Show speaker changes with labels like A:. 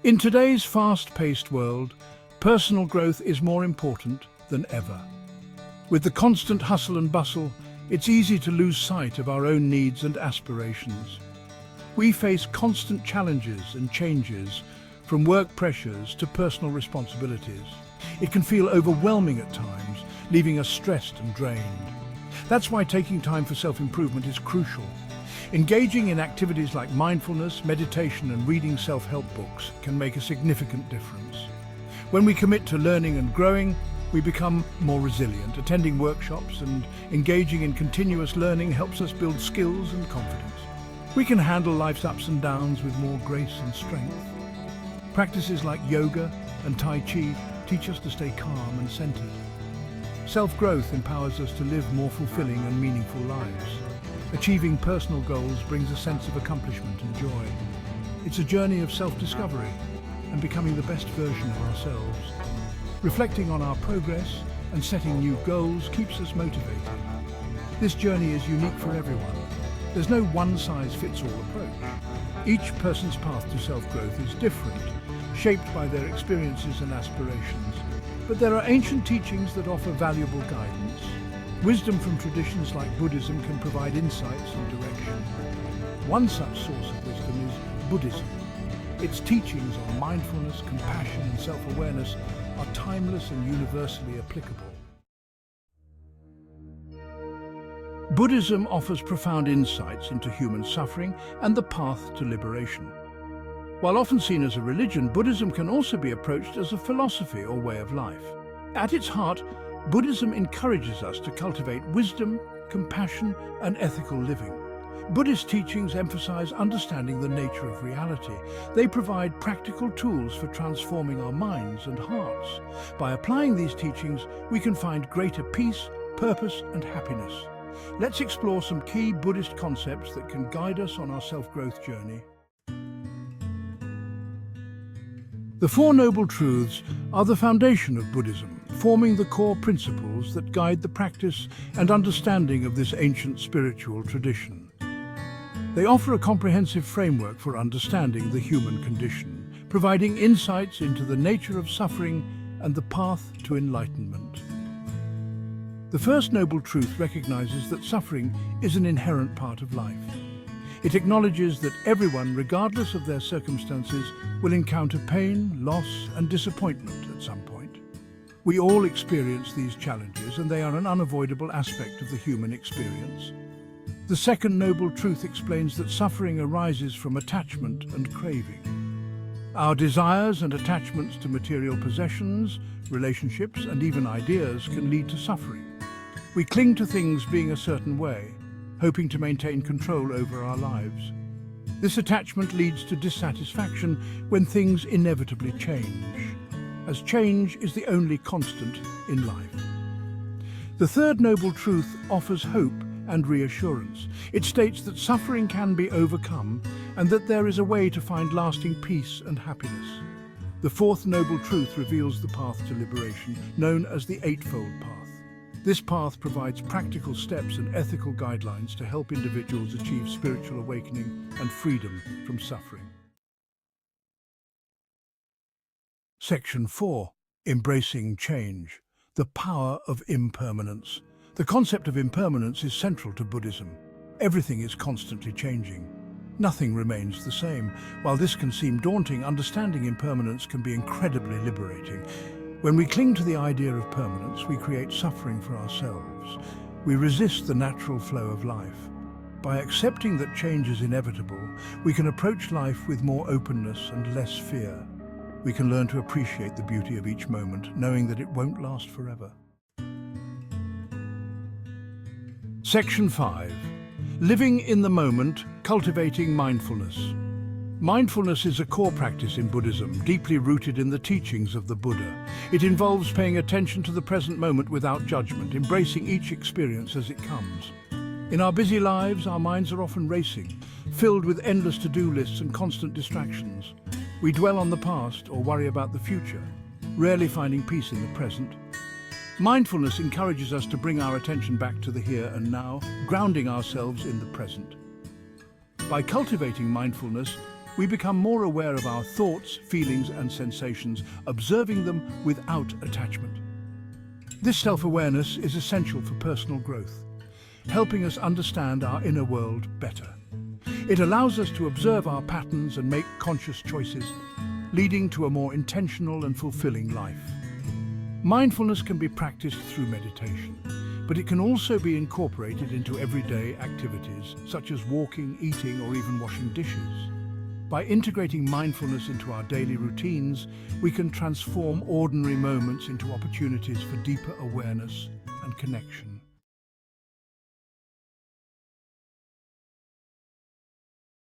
A: In today's fast-paced world, personal growth is more important than ever. With the constant hustle and bustle, it's easy to lose sight of our own needs and aspirations. We face constant challenges and changes, from work pressures to personal responsibilities. It can feel overwhelming at times, leaving us stressed and drained. That's why taking time for self-improvement is crucial. Engaging in activities like mindfulness, meditation, and reading self-help books can make a significant difference. When we commit to learning and growing, we become more resilient. Attending workshops and engaging in continuous learning helps us build skills and confidence. We can handle life's ups and downs with more grace and strength. Practices like yoga and Tai Chi teach us to stay calm and centered. Self-growth empowers us to live more fulfilling and meaningful lives. Achieving personal goals brings a sense of accomplishment and joy. It's a journey of self-discovery and becoming the best version of ourselves. Reflecting on our progress and setting new goals keeps us motivated. This journey is unique for everyone. There's no one-size-fits-all approach. Each person's path to self-growth is different, shaped by their experiences and aspirations. But there are ancient teachings that offer valuable guidance. Wisdom from traditions like Buddhism can provide insights and direction. One such source of wisdom is Buddhism. Its teachings on mindfulness, compassion, and self-awareness are timeless and universally applicable. Buddhism offers profound insights into human suffering and the path to liberation. While often seen as a religion, Buddhism can also be approached as a philosophy or way of life. At its heart, Buddhism encourages us to cultivate wisdom, compassion, and ethical living. Buddhist teachings emphasize understanding the nature of reality. They provide practical tools for transforming our minds and hearts. By applying these teachings, we can find greater peace, purpose, and happiness. Let's explore some key Buddhist concepts that can guide us on our self-growth journey. The Four Noble Truths are the foundation of Buddhism, forming the core principles that guide the practice and understanding of this ancient spiritual tradition. They offer a comprehensive framework for understanding the human condition, providing insights into the nature of suffering and the path to enlightenment. The first noble truth recognizes that suffering is an inherent part of life. It acknowledges that everyone, regardless of their circumstances, will encounter pain, loss, and disappointment at some point. We all experience these challenges, and they are an unavoidable aspect of the human experience. The second noble truth explains that suffering arises from attachment and craving. Our desires and attachments to material possessions, relationships, and even ideas can lead to suffering. We cling to things being a certain way, hoping to maintain control over our lives. This attachment leads to dissatisfaction when things inevitably change, as change is the only constant in life. The third noble truth offers hope and reassurance. It states that suffering can be overcome and that there is a way to find lasting peace and happiness. The fourth noble truth reveals the path to liberation, known as the Eightfold Path. This path provides practical steps and ethical guidelines to help individuals achieve spiritual awakening and freedom from suffering. Section 4. Embracing change. The power of impermanence. The concept of impermanence is central to Buddhism. Everything is constantly changing. Nothing remains the same. While this can seem daunting, understanding impermanence can be incredibly liberating. When we cling to the idea of permanence, we create suffering for ourselves. We resist the natural flow of life. By accepting that change is inevitable, we can approach life with more openness and less fear. We can learn to appreciate the beauty of each moment, knowing that it won't last forever. Section 5. Living in the moment, cultivating mindfulness. Mindfulness is a core practice in Buddhism, deeply rooted in the teachings of the Buddha. It involves paying attention to the present moment without judgment, embracing each experience as it comes. In our busy lives, our minds are often racing, filled with endless to-do lists and constant distractions. We dwell on the past or worry about the future, rarely finding peace in the present. Mindfulness encourages us to bring our attention back to the here and now, grounding ourselves in the present. By cultivating mindfulness, We become more aware of our thoughts, feelings and sensations, observing them without attachment. This self-awareness is essential for personal growth, helping us understand our inner world better. It allows us to observe our patterns and make conscious choices, leading to a more intentional and fulfilling life. Mindfulness can be practiced through meditation, but it can also be incorporated into everyday activities, such as walking, eating, or even washing dishes. By integrating mindfulness into our daily routines, we can transform ordinary moments into opportunities for deeper awareness and connection.